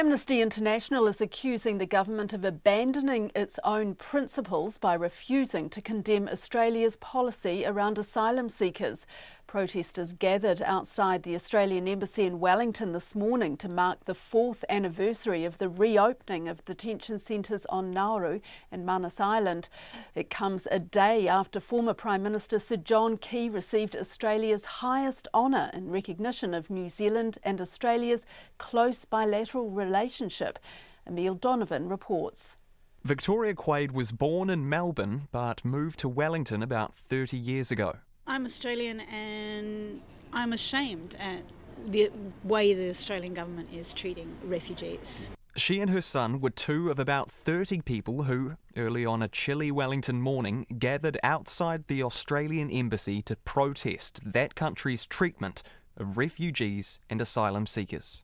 Amnesty International is accusing the government of abandoning its own principles by refusing to condemn Australia's policy around asylum seekers. Protesters gathered outside the Australian Embassy in Wellington this morning to mark the 4th anniversary of the reopening of detention centres on Nauru and Manus Island. It comes a day after former Prime Minister Sir John Key received Australia's highest honour in recognition of New Zealand and Australia's close bilateral relationship. Emile Donovan reports. Victoria Quaid was born in Melbourne but moved to Wellington about 30 years ago. I'm Australian and I'm ashamed at the way the Australian government is treating refugees. She and her son were two of about 30 people who, early on a chilly Wellington morning, gathered outside the Australian Embassy to protest that country's treatment of refugees and asylum seekers.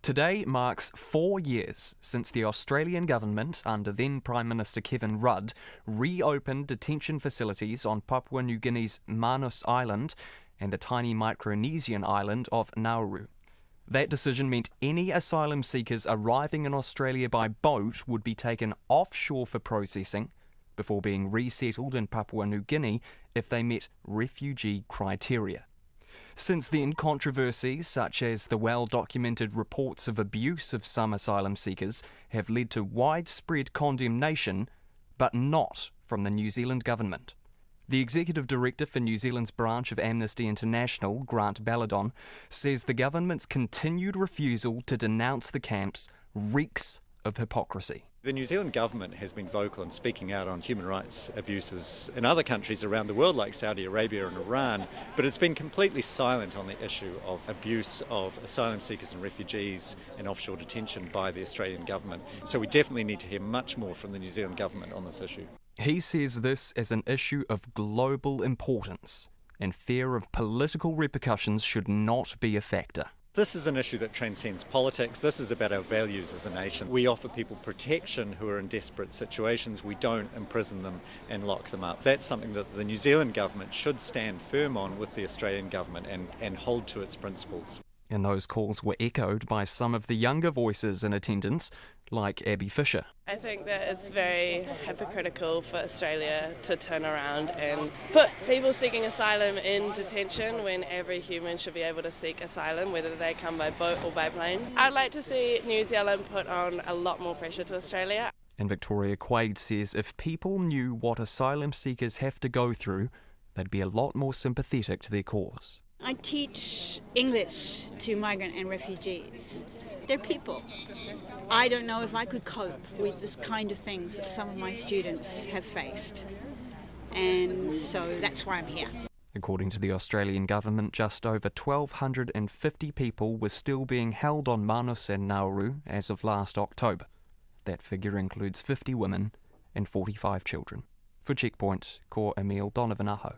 Today marks 4 years since the Australian government, under then Prime Minister Kevin Rudd, reopened detention facilities on Papua New Guinea's Manus Island and the tiny Micronesian island of Nauru. That decision meant any asylum seekers arriving in Australia by boat would be taken offshore for processing before being resettled in Papua New Guinea if they met refugee criteria. Since then, controversies such as the well-documented reports of abuse of some asylum seekers have led to widespread condemnation, but not from the New Zealand government. The Executive Director for New Zealand's branch of Amnesty International, Grant Balladon, says the government's continued refusal to denounce the camps reeks of hypocrisy. The New Zealand government has been vocal in speaking out on human rights abuses in other countries around the world like Saudi Arabia and Iran, but it's been completely silent on the issue of abuse of asylum seekers and refugees in offshore detention by the Australian government. So we definitely need to hear much more from the New Zealand government on this issue. He says this is an issue of global importance, and fear of political repercussions should not be a factor. This is an issue that transcends politics. This is about our values as a nation. We offer people protection who are in desperate situations. We don't imprison them and lock them up. That's something that the New Zealand government should stand firm on with the Australian government and hold to its principles. And those calls were echoed by some of the younger voices in attendance, like Abby Fisher. I think that it's very hypocritical for Australia to turn around and put people seeking asylum in detention when every human should be able to seek asylum, whether they come by boat or by plane. I'd like to see New Zealand put on a lot more pressure to Australia. And Victoria Quaid says if people knew what asylum seekers have to go through, they'd be a lot more sympathetic to their cause. I teach English to migrant and refugees. They're people. I don't know if I could cope with this kind of things that some of my students have faced. And so that's why I'm here. According to the Australian government, just over 1,250 people were still being held on Manus and Nauru as of last October. That figure includes 50 women and 45 children. For Checkpoint, ko Emile Donovan Aho.